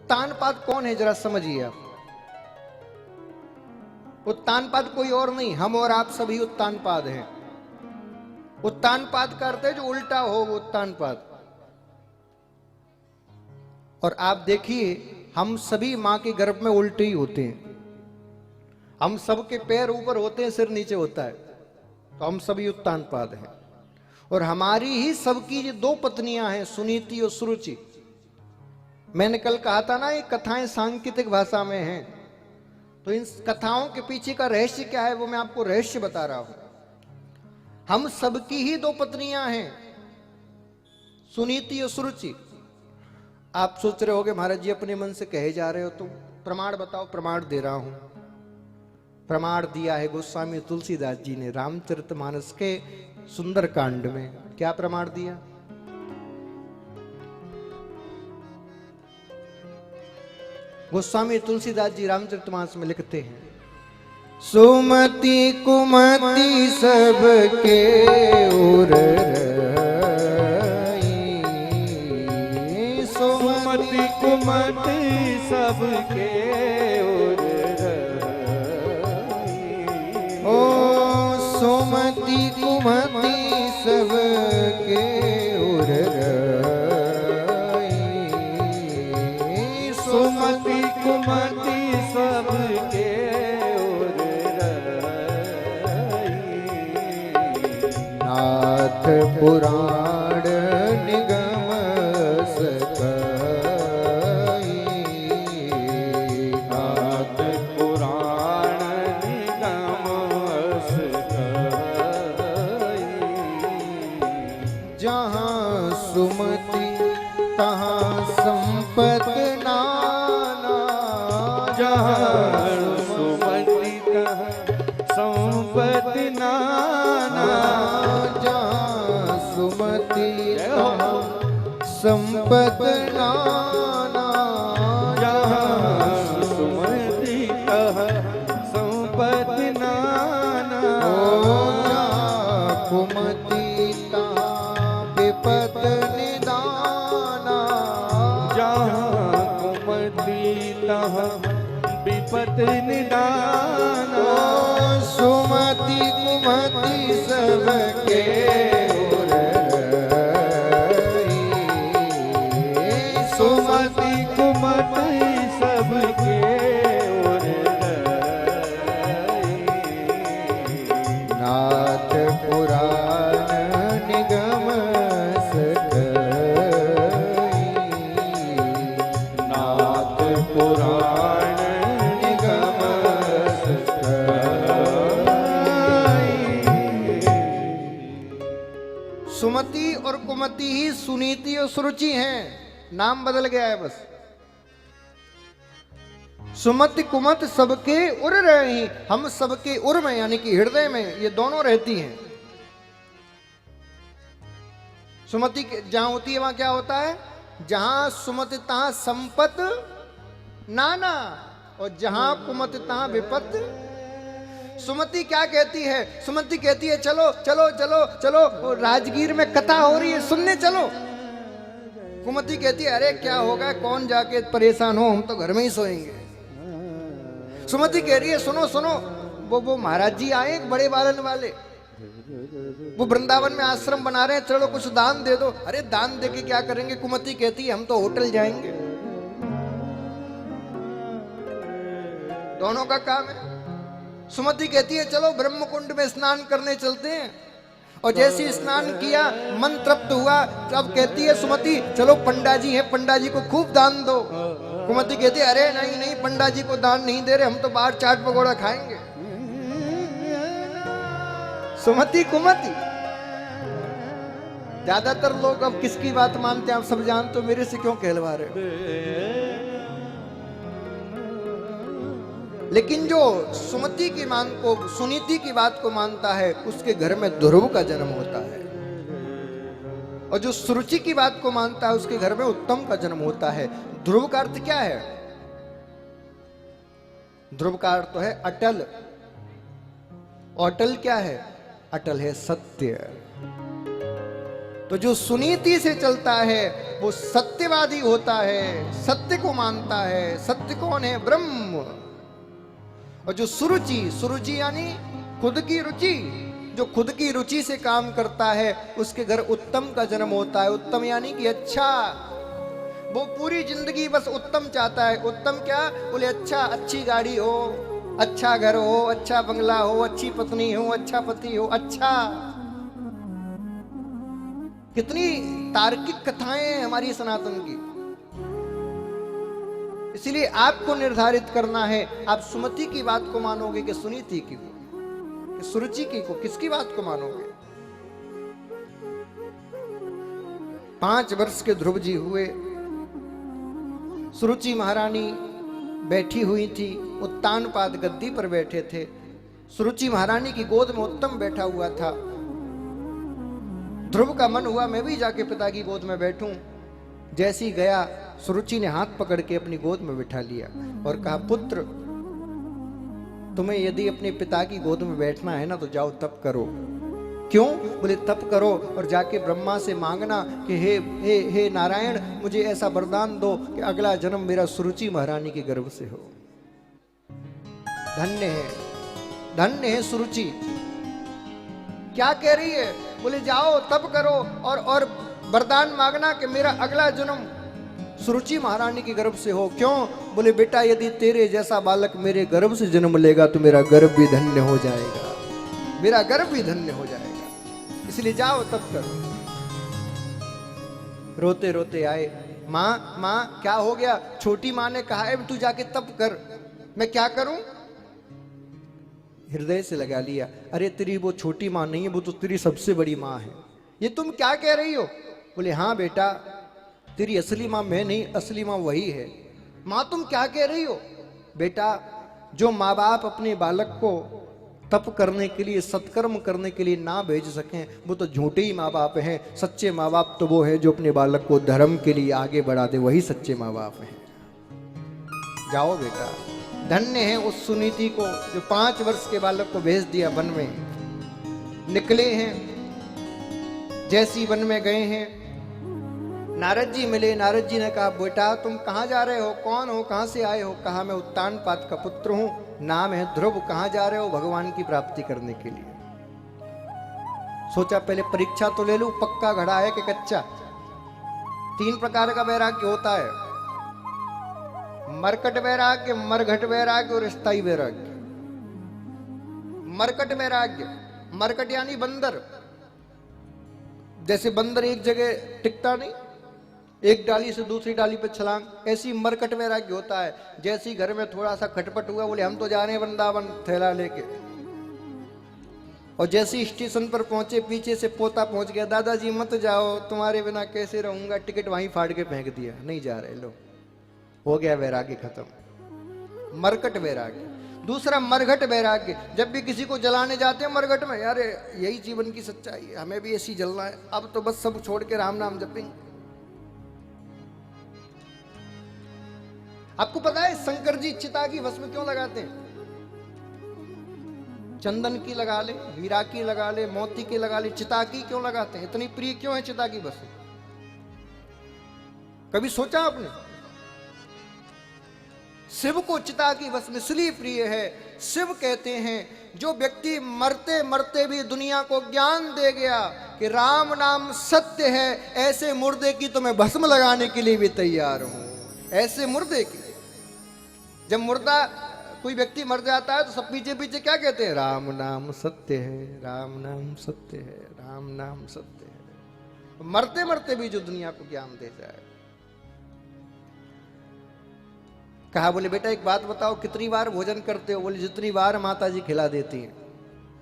उत्तानपाद कौन है जरा समझिए आप। उत्तानपाद कोई और नहीं, हम और आप सभी उत्तानपाद हैं। उत्तानपाद का अर्थ है जो उल्टा हो वो उत्तानपाद। और आप देखिए हम सभी मां के गर्भ में उल्टे ही होते हैं। हम सबके पैर ऊपर होते हैं, सिर नीचे होता है, तो हम सभी उत्तानपाद हैं। और हमारी ही सबकी जो दो पत्नियां हैं, सुनीति और सुरुचि। मैंने कल कहा था ना, ये कथाएं सांकेतिक भाषा में हैं, तो इन कथाओं के पीछे का रहस्य क्या है वो मैं आपको रहस्य बता रहा हूं। हम सबकी ही दो पत्नियां हैं, सुनीति और सुरुचि। आप सोच रहे होगे महाराज जी अपने मन से कहे जा रहे हो, तो प्रमाण बताओ। प्रमाण दे रहा हूं। प्रमाण दिया है गोस्वामी तुलसीदास जी ने रामचरितमानस के सुंदरकांड में। क्या प्रमाण दिया? गोस्वामी तुलसीदास जी रामचरितमानस में लिखते हैं, सुमति कुमति सबके उर रही, सुमति कुमति सबके उर रही। ओ सुमति कुमति सबके उर रही, सुमति कुमति सबके उर रही। नाथ पुराण निगम सकाई, नाथ पुराण निगम सकाई। जहाँ सुमति तहाँ संपत नाना, जहाँ सुमति तहाँ संपत्ति नाना। जहाँ सुमति तहाँ संपत नाना, जहाँ सुमति तहाँ संपत्ति नाना। जहाँ कुमति तहाँ विपत निदाना, जहाँ कुमति तहाँ विपत निदाना। सुमति कुमति सबके उर रही, सुमति कुमति सबके उर रही। नाथ पुराण निगम सकाई, नाथ पुराण निगम सकाई। सुमति और कुमति ही सुनीति और सुरुचि हैं, नाम बदल गया है बस। सुमति कुमत सबके उर रही, हम सबके उर में यानी कि हृदय में ये दोनों रहती हैं। सुमति जहां होती है वहां क्या होता है? जहां सुमति तहां संपत नाना, और जहां कुमति तहां विपत। सुमति क्या कहती है? सुमति कहती है चलो चलो चलो चलो, और राजगीर में कथा हो रही है, सुनने चलो। कुमति कहती है अरे क्या होगा, कौन जाके परेशान हो, हम तो घर में ही सोएंगे। सुमति कह रही है सुनो सुनो, वो महाराज जी आए एक बड़े बालन वाले, वो वृंदावन में आश्रम बना रहे हैं, चलो कुछ दान दे दो। अरे दान दे के क्या करेंगे? कुमति कहती है हम तो होटल जाएंगे। दोनों का काम है। सुमति कहती है चलो ब्रह्म कुंड में स्नान करने चलते हैं, और जैसे स्नान किया मन तृप्त हुआ, तब कहती है सुमति चलो पंडा जी हैं, पंडा जी को खूब दान दो। कुमति कहती है अरे नहीं नहीं, पंडा जी को दान नहीं दे रहे, हम तो बाहर चाट पकौड़ा खाएंगे। सुमति कुमति, ज्यादातर लोग अब किसकी बात मानते हैं आप सब जानते हो, मेरे से क्यों कहलवा रहे हो? लेकिन जो सुमति की मान को, सुनीति की बात को मानता है, उसके घर में ध्रुव का जन्म होता है। और जो सुरुचि की बात को मानता है, उसके घर में उत्तम का जन्म होता है। ध्रुव का अर्थ क्या है? ध्रुव का अर्थ तो है अटल। अटल क्या है? अटल है सत्य। तो जो सुनीति से चलता है वो सत्यवादी होता है, सत्य को मानता है। सत्य कौन है? ब्रह्म। और जो सुरुचि, सुरुचि यानी खुद की रुचि, जो खुद की रुचि से काम करता है उसके घर उत्तम का जन्म होता है। उत्तम यानी कि अच्छा। वो पूरी जिंदगी बस उत्तम चाहता है। उत्तम क्या? बोले अच्छा, अच्छी गाड़ी हो, अच्छा घर हो, अच्छा बंगला हो, अच्छी पत्नी हो, अच्छा पति हो। अच्छा, कितनी तार्किक कथाएं हैं हमारी सनातन की। इसलिए आपको निर्धारित करना है, आप सुमति की बात को मानोगे कि सुनीति की को, कि सुरुचि की को, किसकी बात को मानोगे? 5 वर्ष के ध्रुव जी हुए, सुरुचि महारानी बैठी हुई थी, उत्तानपाद गद्दी पर बैठे थे। सुरुचि महारानी की गोद में उत्तम बैठा हुआ था। ध्रुव का मन हुआ मैं भी जाके पिता की गोद में बैठूं। जैसी गया, सुरुचि ने हाथ पकड़ के अपनी गोद में बिठा लिया और कहा, पुत्र तुम्हें यदि अपने पिता की गोद में बैठना है ना तो जाओ तप करो। क्यों? बोले तप करो और जाके ब्रह्मा से मांगना कि हे नारायण, मुझे ऐसा वरदान दो कि अगला जन्म मेरा सुरुचि महारानी के गर्भ से हो। धन्य है, धन्य है सुरुचि। क्या कह रही है? बोले जाओ तप करो और वरदान मांगना कि मेरा अगला जन्म सुरुचि महारानी के गर्भ से हो। क्यों? बोले बेटा यदि तेरे जैसा बालक मेरे गर्भ से जन्म लेगा तो मेरा गर्भ भी धन्य हो जाएगा, मेरा गर्भ भी धन्य हो जाएगा, इसलिए जाओ तप करो। रोते रोते आए, माँ क्या हो गया? छोटी माँ ने कहा है तू जाके तप कर। मैं क्या करूं? हृदय से लगा लिया, अरे तेरी वो छोटी माँ नहीं है, वो तो तेरी सबसे बड़ी माँ है। ये तुम क्या कह रही हो? बोले हाँ बेटा, तेरी असली माँ मैं नहीं, असली माँ वही है। माँ तुम क्या कह रही हो? बेटा, जो माँ बाप अपने बालक को तप करने के लिए, सत्कर्म करने के लिए ना भेज सकें वो तो झूठे ही माँ बाप हैं। सच्चे माँ बाप तो वो है जो अपने बालक को धर्म के लिए आगे बढ़ा दे, वही सच्चे माँ बाप हैं। जाओ बेटा। धन्य है उस सुनीति को जो 5 वर्ष के बालक को भेज दिया वन में। निकले हैं, जैसी वन में गए हैं, नारद जी मिले। नारद जी ने कहा, बेटा तुम कहाँ जा रहे हो? कौन हो? कहाँ से आए हो? कहा मैं उत्तानपाद का पुत्र हूं, नाम है ध्रुव। कहाँ जा रहे हो? भगवान की प्राप्ति करने के लिए। सोचा पहले परीक्षा तो ले लूं, पक्का घड़ा है कि कच्चा। 3 प्रकार का वैराग्य होता है, मरकट वैराग्य, मरघट वैराग्य और स्थायी वैराग्य। मरकट वैराग्य, मरकट यानी बंदर। जैसे बंदर एक जगह टिकता नहीं, एक डाली से दूसरी डाली पे छलांग, ऐसी मरकट वैराग्य होता है। जैसे घर में थोड़ा सा खटपट हुआ, बोले हम तो जा रहे हैं वृंदावन थैला लेके। और जैसे स्टेशन पर पहुंचे, पीछे से पोता पहुंच गया, दादाजी मत जाओ, तुम्हारे बिना कैसे रहूंगा, टिकट वहीं फाड़ के फेंक दिया, नहीं जा रहे। लो, हो गया वैराग्य खत्म। मरकट वैराग्य। दूसरा मरघट वैराग्य, जब भी किसी को जलाने जाते हैं मरघट में, यार यही जीवन की सच्चाई है, हमें भी ऐसी जलना है, अब तो बस सब छोड़ के राम नाम जपेंगे। आपको पता है शंकर जी चिता की भस्म क्यों लगाते हैं? चंदन की लगा ले, हीरा की लगा ले, मोती की लगा ले, चिता की क्यों लगाते हैं? इतनी प्रिय क्यों है चिता की भस्म? कभी सोचा आपने? शिव को चिता की भस्म इसलिए प्रिय है, शिव कहते हैं जो व्यक्ति मरते मरते भी दुनिया को ज्ञान दे गया कि राम नाम सत्य है, ऐसे मुर्दे की तो मैं भस्म लगाने के लिए भी तैयार हूं। ऐसे मुर्दे की, जब मुर्दा कोई व्यक्ति मर जाता है तो सब पीछे पीछे क्या कहते हैं? राम नाम सत्य है, राम नाम सत्य है, राम नाम सत्य है। मरते मरते भी जो दुनिया को ज्ञान दे जाए। कहा, बोले बेटा एक बात बताओ, कितनी बार भोजन करते हो? बोले जितनी बार माता जी खिला देती हैं।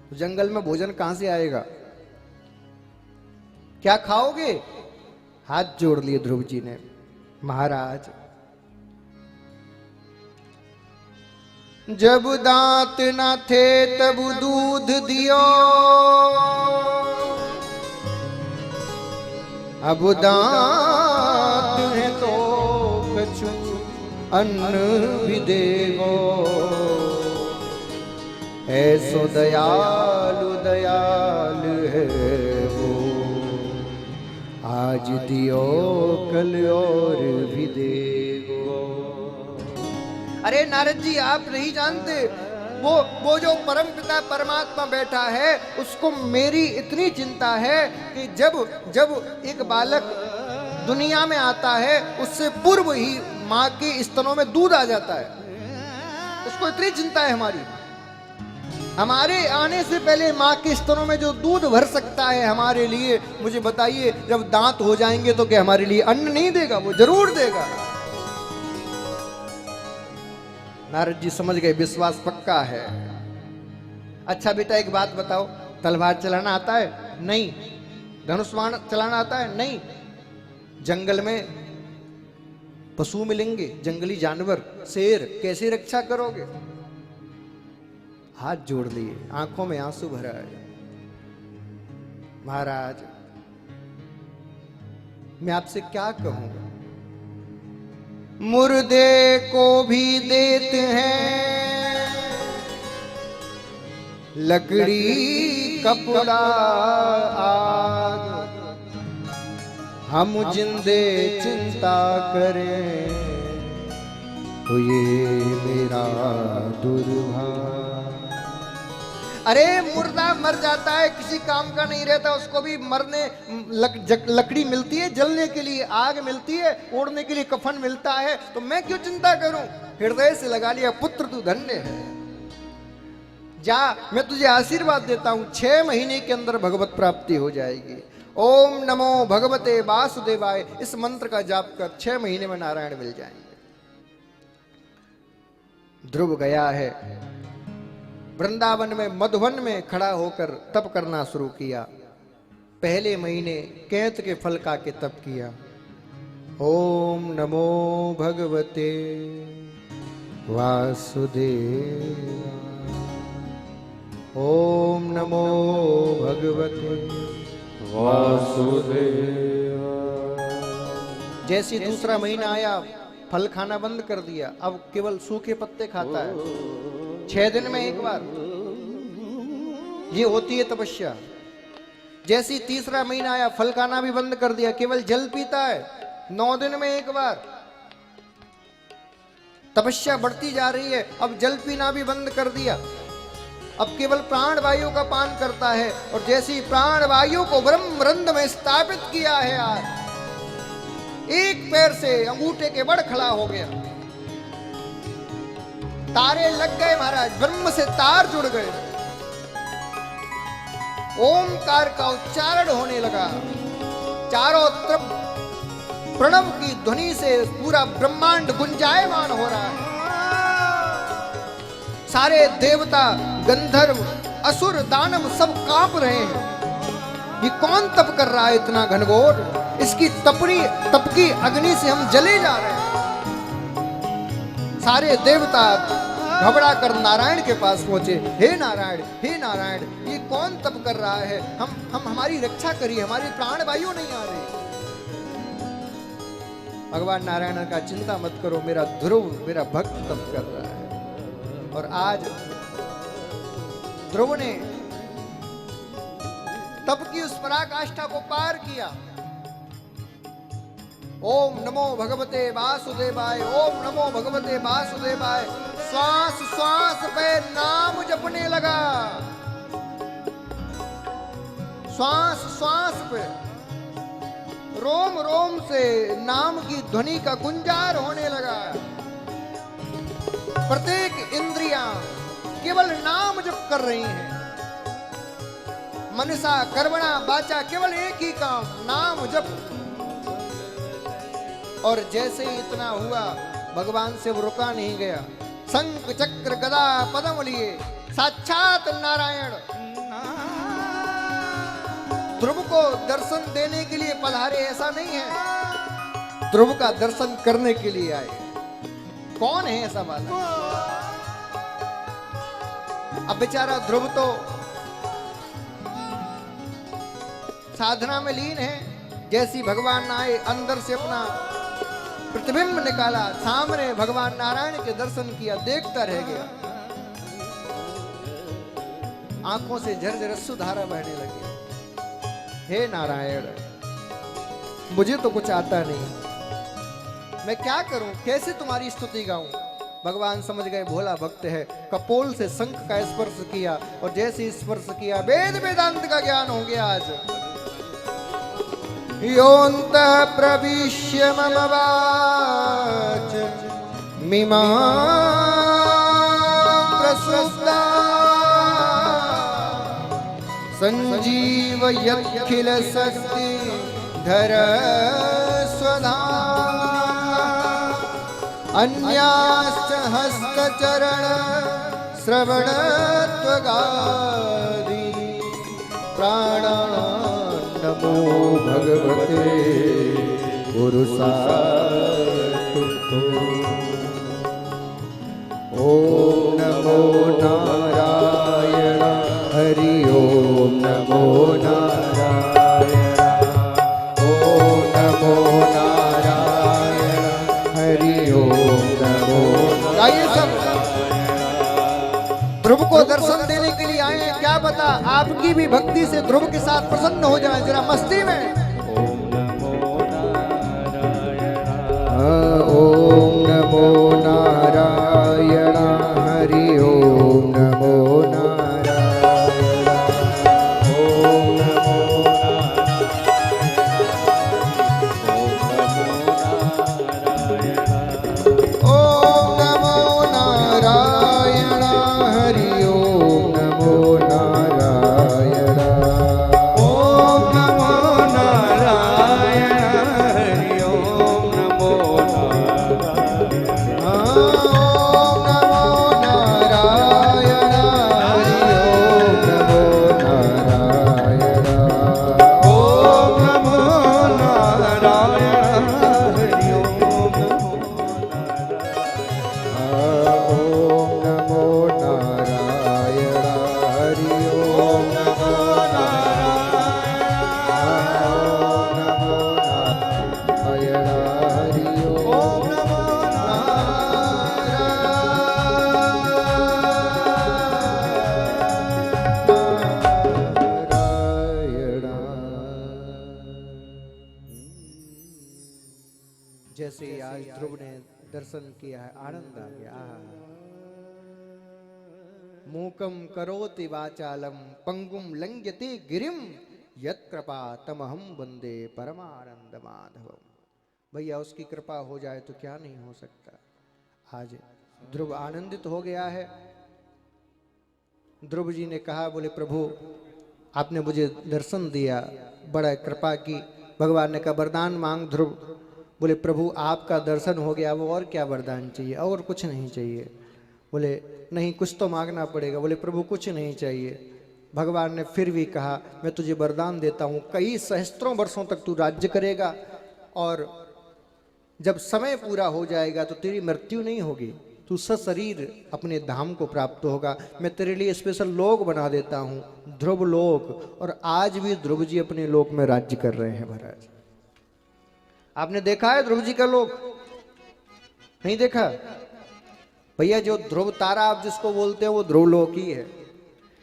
तो जंगल में भोजन कहां से आएगा? क्या खाओगे? हाथ जोड़ लिए ध्रुव जी ने, महाराज जब दांत न थे तब दूध दियो, अब दांत है तो कछु अन्न भी देगो। ऐसो दयालु दयाल है वो, आज दियो कल और भी देगो। अरे नारद जी आप नहीं जानते, वो जो परम पिता परमात्मा बैठा है उसको मेरी इतनी चिंता है कि जब एक बालक दुनिया में आता है उससे पूर्व ही माँ के स्तनों में दूध आ जाता है, उसको इतनी चिंता है हमारी। हमारे आने से पहले माँ के स्तनों में जो दूध भर सकता है हमारे लिए, मुझे बताइए जब दांत हो जाएंगे तो क्या हमारे लिए अन्न नहीं देगा? वो जरूर देगा। नारद जी समझ गए, विश्वास पक्का है। अच्छा बेटा एक बात बताओ, तलवार चलाना आता है? नहीं। धनुष बाण चलाना आता है? नहीं। जंगल में पशु मिलेंगे, जंगली जानवर, शेर, कैसे रक्षा करोगे? हाथ जोड़ लिए, आंखों में आंसू भरा है। महाराज मैं आपसे क्या कहूंगा, मुर्दे को भी देते हैं लकड़ी कपड़ा आग, हम जिंदे चिंता करें तो ये मेरा दुर्भाग्य। अरे मुर्दा मर जाता है, किसी काम का नहीं रहता, उसको भी मरने लकड़ी मिलती है जलने के लिए, आग मिलती है, ओढ़ने के लिए कफन मिलता है, तो मैं क्यों चिंता करूं? हृदय से लगा लिया, पुत्र तू धन्य है, जा मैं तुझे आशीर्वाद देता हूं, 6 महीने के अंदर भगवत प्राप्ति हो जाएगी। ओम नमो भगवते वासुदेवाय, इस मंत्र का जाप कर 6 महीने में नारायण मिल जाएंगे। ध्रुव गया है वृंदावन में, मधुवन में खड़ा होकर तप करना शुरू किया। पहले महीने कैत के फल का के तप किया। ओम नमो भगवते वासुदेव, ओम नमो भगवते वासुदेव। जैसे दूसरा महीना आया फल खाना बंद कर दिया, अब केवल सूखे पत्ते खाता है, 6 दिन में एक बार। ये होती है तपस्या। जैसी तीसरा महीना आया फल खाना भी बंद कर दिया, केवल जल पीता है, 9 दिन में एक बार। तपस्या बढ़ती जा रही है, अब जल पीना भी बंद कर दिया, अब केवल प्राण वायु का पान करता है। और जैसी प्राण वायु को ब्रह्म रंध्र में स्थापित किया है, आज एक पैर से अंगूठे के बड़ खड़ा हो गया, तारे लग गए महाराज, ब्रह्म से तार जुड़ गए, ओमकार का उच्चारण होने लगा, चारों तरफ प्रणव की ध्वनि से पूरा ब्रह्मांड गुंजायमान हो रहा है। सारे देवता, गंधर्व, असुर, दानव सब कांप रहे हैं। ये कौन तप कर रहा है इतना घनघोर? इसकी तप की अग्नि से हम जले जा रहे हैं। सारे देवता घबरा कर नारायण के पास पहुंचे। हे नारायण, हे नारायण, ये कौन तप कर रहा है? हम हमारी रक्षा करिए, हमारी प्राण वायु नहीं आ रही। भगवान नारायण का चिंता मत करो, मेरा ध्रुव, मेरा भक्त तप कर रहा है। और आज ध्रुव ने तप की उस पराकाष्ठा को पार किया। ओम नमो भगवते वासुदेवाय, ओम नमो भगवते वासुदेवाय। श्वास श्वास पे नाम जपने लगा, श्वास श्वास पे, रोम रोम से नाम की ध्वनि का गुंजार होने लगा। प्रत्येक इंद्रियां केवल नाम जप कर रही हैं। मनसा कर्मणा वाचा, केवल एक ही काम, नाम जप। और जैसे ही इतना हुआ, भगवान से वो रुका नहीं गया। शंख चक्र गदा पद्म लिए साक्षात नारायण ध्रुव को दर्शन देने के लिए पधारे, ऐसा नहीं है, ध्रुव का दर्शन करने के लिए आए। कौन है ऐसा वाला? अब बेचारा ध्रुव तो साधना में लीन है। जैसी भगवान आए, अंदर से अपना प्रतिबिंब निकाला, सामने भगवान नारायण के दर्शन किया, देखता रह गया। आंखों से झरझर अश्रुधारा बहने लगी। हे नारायण, मुझे तो कुछ आता नहीं, मैं क्या करूं, कैसे तुम्हारी स्तुति गाऊं। भगवान समझ गए भोला भक्त है। कपोल से शंख का स्पर्श किया और जैसे स्पर्श किया वेद वेदांत का ज्ञान हो गया। आज योऽन्तः प्रविश्य मम वाच मिमां प्रसुप्ता संजीवयखिल शक्ति धर स्वधा अन्याश्च हस्तचरण श्रवण त्वगादि प्राणान् नमो भगवते पुरुषाय। ओम नमो नारायण हरि ओम नमो नारायण ओम नमो नारायण हरि ओम नमो। आइए सब ध्रुव को दर्शन देने के लिए आए हैं। क्या पता आपकी भी भक्ति से ध्रुव के साथ प्रसन्न हो जाए। जरा मस्ती में ओम नमो नारायण ओम नमो नारायण हरि ओम नमो नारायण ओम नमो ओम नमो नारायण हरि ओम नमो नारायण ओम नमो नारायण हरि ओम नमो नारायण ओम नमो नारायण हरि ओम नमो नारायण ओम नमो नारायण हरि ओम नमो ओम नमो नारायण हरि ओम नमो नारायण हरि ओम नमो नारायण। जैसे आज ध्रुव ने दर्शन किया है, आनंद आ गया। मूकम करोति वाचालम पंगुम लंघ्यते गिरिम यत्कृपा तमहम वंदे परमानंद माधवम। भैया उसकी कृपा हो जाए तो क्या नहीं हो सकता। आज ध्रुव आनंदित हो गया है। ध्रुव जी ने कहा, बोले प्रभु आपने मुझे दर्शन दिया, बड़ा कृपा की। भगवान ने कहा वरदान मांग ध्रुव। बोले प्रभु आपका दर्शन हो गया, वो और क्या वरदान चाहिए, और कुछ नहीं चाहिए। बोले नहीं कुछ तो मांगना पड़ेगा। बोले प्रभु कुछ नहीं चाहिए। भगवान ने फिर भी कहा मैं तुझे वरदान देता हूँ, कई सहस्त्रों वर्षों तक तू राज्य करेगा और जब समय पूरा हो जाएगा तो तेरी मृत्यु नहीं होगी, तू सशरीर अपने धाम को प्राप्त होगा। मैं तेरे लिए स्पेशल लोक बना देता हूँ, ध्रुव लोक। और आज भी ध्रुव जी अपने लोक में राज्य कर रहे हैं। महाराज आपने देखा है ध्रुव जी का लोक? नहीं देखा? भैया जो ध्रुव तारा आप जिसको बोलते हैं वो ध्रुव लोक ही है,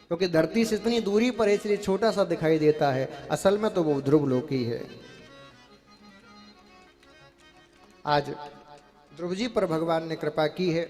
क्योंकि धरती से इतनी दूरी पर है इसलिए छोटा सा दिखाई देता है, असल में तो वो ध्रुव लोक ही है। आज ध्रुव जी पर भगवान ने कृपा की है।